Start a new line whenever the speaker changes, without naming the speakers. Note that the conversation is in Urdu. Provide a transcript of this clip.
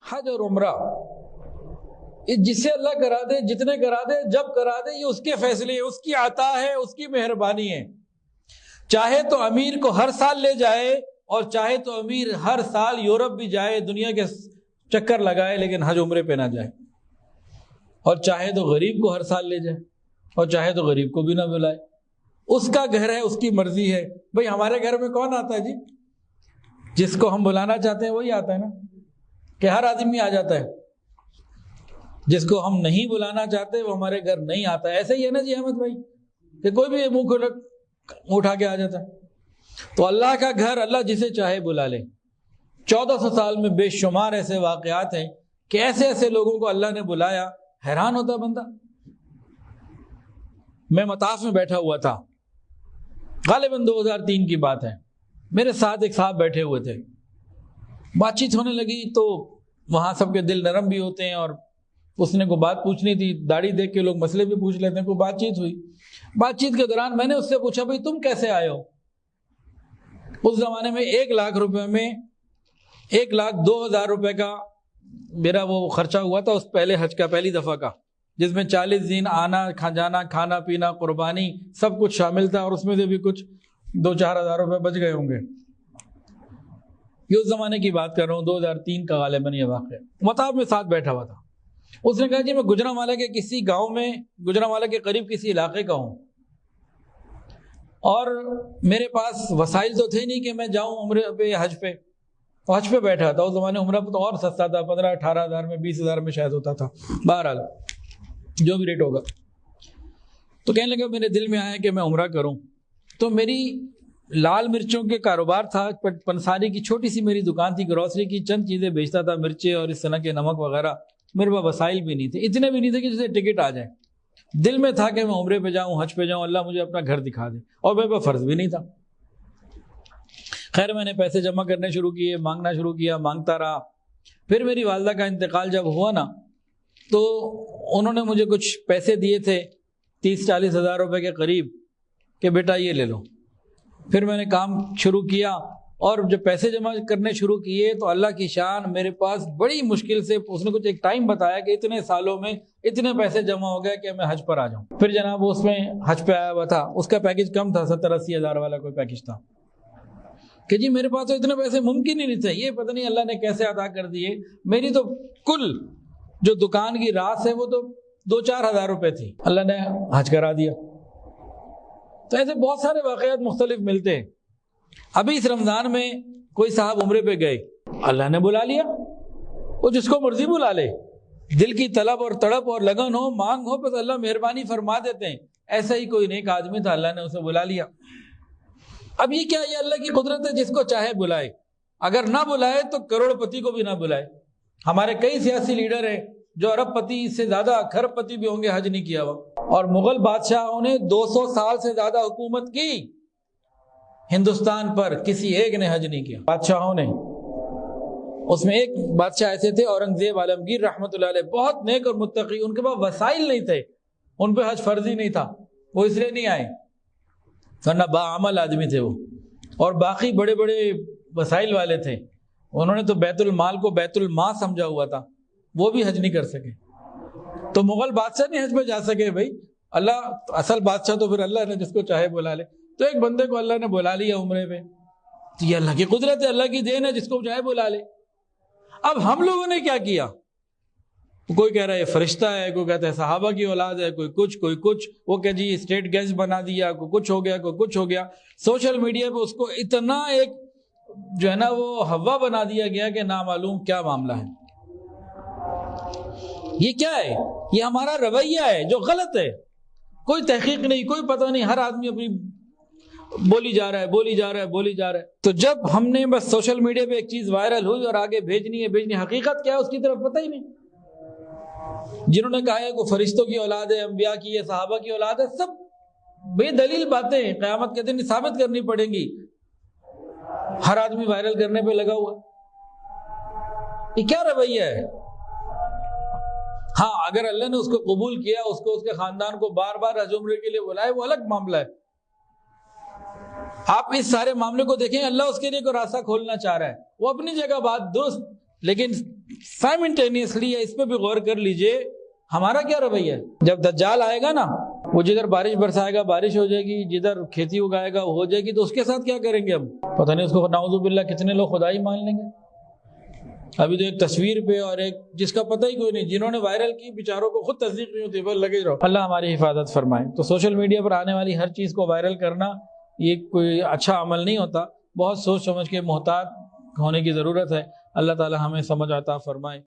حج اور عمرہ جسے اللہ کرا دے، جتنے کرا دے، جب کرا دے، یہ اس کے فیصلے، اس کی عطا ہے، اس کی مہربانی ہے۔ چاہے تو امیر کو ہر سال لے جائے اور چاہے تو امیر ہر سال یورپ بھی جائے، دنیا کے چکر لگائے، لیکن حج عمرے پہ نہ جائے، اور چاہے تو غریب کو ہر سال لے جائے اور چاہے تو غریب کو بھی نہ بلائے۔ اس کا گھر ہے، اس کی مرضی ہے۔ بھئی ہمارے گھر میں کون آتا ہے جی؟ جس کو ہم بلانا چاہتے ہیں وہی آتا ہے نا، کہ ہر آدمی آ جاتا ہے؟ جس کو ہم نہیں بلانا چاہتے وہ ہمارے گھر نہیں آتا ہے۔ ایسے ہی ہے نا جی احمد بھائی، کہ کوئی بھی منہ کھول اٹھا کے آ جاتا ہے۔ تو اللہ کا گھر اللہ جسے چاہے بلا لے۔ 1400 سال میں بے شمار ایسے واقعات ہیں کہ ایسے ایسے لوگوں کو اللہ نے بلایا، حیران ہوتا بندہ۔ میں مطاف میں بیٹھا ہوا تھا، غالباً 2003 کی بات ہے، میرے ساتھ ایک صاحب بیٹھے ہوئے تھے، بات چیت ہونے لگی تو وہاں سب کے دل نرم بھی ہوتے ہیں، اور اس نے کوئی بات پوچھنی تھی، داڑھی دیکھ کے لوگ مسئلے بھی پوچھ لیتے ہیں، کوئی بات چیت ہوئی۔ بات چیت کے دوران میں نے اس سے پوچھا بھئی تم کیسے آئے ہو؟ اس زمانے میں 1 لاکھ روپے میں 1,02,000 روپے کا میرا وہ خرچہ ہوا تھا اس پہلے حج کا، پہلی دفعہ کا، جس میں 40 دن آنا جانا، کھانا پینا، قربانی سب کچھ شامل تھا، اور اس میں سے بھی کچھ 2-4 ہزار روپے بچ گئے ہوں گے۔ یہ اس زمانے کی بات کر رہا ہوں، 2003 کا غالباً یہ واقعہ۔ مطاف میں ساتھ بیٹھا ہوا تھا، اس نے کہا جی میں گجرانوالہ کے کسی گاؤں میں، گجرانوالہ کے قریب کسی علاقے کا ہوں، اور میرے پاس وسائل تو تھے نہیں کہ میں جاؤں عمرے پہ یا حج پہ۔ حج پہ بیٹھا تھا، اس زمانے عمرہ تو اور سستا تھا، 15-18 ہزار میں، 20 ہزار میں شاید ہوتا تھا، بہرحال جو بھی ریٹ ہوگا۔ تو کہنے لگا میرے دل میں آیا کہ میں عمرہ کروں، تو میری لال مرچوں کے کاروبار تھا، پنساری کی چھوٹی سی میری دکان تھی، گروسری کی چند چیزیں بیچتا تھا، مرچیں اور اس طرح کے نمک وغیرہ۔ میرے پاس وسائل بھی نہیں تھے، اتنے بھی نہیں تھے کہ جسے ٹکٹ آ جائے۔ دل میں تھا کہ میں عمرے پہ جاؤں، حج پہ جاؤں، اللہ مجھے اپنا گھر دکھا دے، اور میرے پاس فرض بھی نہیں تھا۔ خیر میں نے پیسے جمع کرنے شروع کیے، مانگنا شروع کیا، مانگتا رہا۔ پھر میری والدہ کا انتقال جب ہوا نا، تو انہوں نے مجھے کچھ پیسے دیے تھے 30-40 ہزار روپے کے قریب، کہ بیٹا یہ لے لو۔ پھر میں نے کام شروع کیا، اور جب پیسے جمع کرنے شروع کیے تو اللہ کی شان میرے پاس بڑی مشکل سے، اس نے کچھ ایک ٹائم بتایا کہ اتنے سالوں میں اتنے پیسے جمع ہو گئے کہ میں حج پر آ جاؤں۔ پھر جناب اس میں حج پہ آیا ہوا تھا، اس کا پیکج کم تھا، 70-80 ہزار والا کوئی پیکج تھا، کہ جی میرے پاس تو اتنے پیسے ممکن ہی نہیں تھے، یہ پتہ نہیں اللہ نے کیسے عطا کر دیے۔ میری تو کل جو دکان کی راس ہے وہ تو 2-4 ہزار روپے تھی، اللہ نے حج کرا دیا۔ تو ایسے بہت سارے واقعات مختلف ملتے ہیں۔ ابھی اس رمضان میں کوئی صاحب عمرے پہ گئے، اللہ نے بلا لیا، وہ جس کو مرضی بلا لے، دل کی طلب اور تڑپ اور لگن ہو، مانگ ہو، بس اللہ مہربانی فرما دیتے ہیں۔ ایسا ہی کوئی نیک آدمی تھا، اللہ نے اسے بلا لیا۔ اب یہ کیا، یہ اللہ کی قدرت ہے، جس کو چاہے بلائے، اگر نہ بلائے تو کروڑ پتی کو بھی نہ بلائے۔ ہمارے کئی سیاسی لیڈر ہیں جو ارب پتی سے زیادہ کھرب پتی بھی ہوں گے، حج نہیں کیا ہوا۔ اور مغل بادشاہوں نے 200 سال سے زیادہ حکومت کی ہندوستان پر، کسی ایک نے حج نہیں کیا بادشاہوں نے۔ اس میں ایک بادشاہ ایسے تھے اورنگزیب عالمگیر رحمۃ اللہ علیہ، بہت نیک اور متقی، ان کے پاس وسائل نہیں تھے، ان پہ حج فرض ہی نہیں تھا، وہ اس لیے نہیں آئے، ورنہ باعمل آدمی تھے وہ، اور باقی بڑے بڑے وسائل والے تھے۔ انہوں نے تو بیت المال کو بیت الماء سمجھا ہوا تھا، وہ بھی حج نہیں کر سکے۔ تو مغل بادشاہ نہیں حج پہ جا سکے، بھائی اللہ اصل بادشاہ تو پھر اللہ نے جس کو چاہے بلا لے۔ تو ایک بندے کو اللہ نے بلا لیا عمرے پہ، تو یہ اللہ کی قدرت ہے، اللہ کی دین ہے، جس کو چاہے بلا لے۔ اب ہم لوگوں نے کیا کیا؟ کوئی کہہ رہا ہے فرشتہ ہے، کوئی کہتا ہے صحابہ کی اولاد ہے، کوئی کچھ، وہ کہ جی اسٹیٹ گیسٹ بنا دیا، کوئی کچھ ہو گیا۔ سوشل میڈیا پہ اس کو اتنا ایک جو ہے نا وہ ہوا بنا دیا گیا کہ نامعلوم کیا معاملہ ہے۔ یہ کیا ہے؟ یہ ہمارا رویہ ہے جو غلط ہے، کوئی تحقیق نہیں، کوئی پتہ نہیں، ہر آدمی اپنی بولی جا رہا ہے۔ تو جب ہم نے بس سوشل میڈیا پہ ایک چیز وائرل ہوئی اور آگے بھیجنی ہے، حقیقت کیا ہے اس کی طرف پتہ ہی نہیں۔ جنہوں نے کہا ہے کہ فرشتوں کی اولاد ہے، انبیاء کی ہے، صحابہ کی اولاد ہے، سب بے دلیل باتیں ہیں، قیامت کے دن ثابت کرنی پڑیں گی۔ ہر آدمی وائرل کرنے پہ لگا ہوا، یہ کیا رویہ ہے؟ ہاں اگر اللہ نے اس کو قبول کیا، اس کو، اس کے خاندان کو بار بار حج عمرے کے لیے بلائے، وہ الگ معاملہ ہے۔ آپ اس سارے معاملے کو دیکھیں، اللہ اس کے لیے کوئی راستہ کھولنا چاہ رہا ہے، وہ اپنی جگہ بات درست، لیکن سائمنٹینیسلی اس پہ بھی غور کر لیجئے ہمارا کیا رویہ ہے. جب دجال آئے گا نا، وہ جدھر بارش برسائے گا بارش ہو جائے گی، جدھر کھیتی اگائے گا ہو جائے گی، تو اس کے ساتھ کیا کریں گے ہم؟ پتہ نہیں اس کو نعوذ باللہ کتنے لوگ خدا ہی مان لیں گے. ابھی تو ایک تصویر پہ اور ایک جس کا پتہ ہی کوئی نہیں، جنہوں نے وائرل کی بیچاروں کو خود تصدیق نہیں ہوتی، بس لگے رہو. اللہ ہماری حفاظت فرمائے. تو سوشل میڈیا پر آنے والی ہر چیز کو وائرل کرنا یہ کوئی اچھا عمل نہیں ہوتا، بہت سوچ سمجھ کے محتاط ہونے کی ضرورت ہے. اللہ تعالی ہمیں سمجھ عطا فرمائے.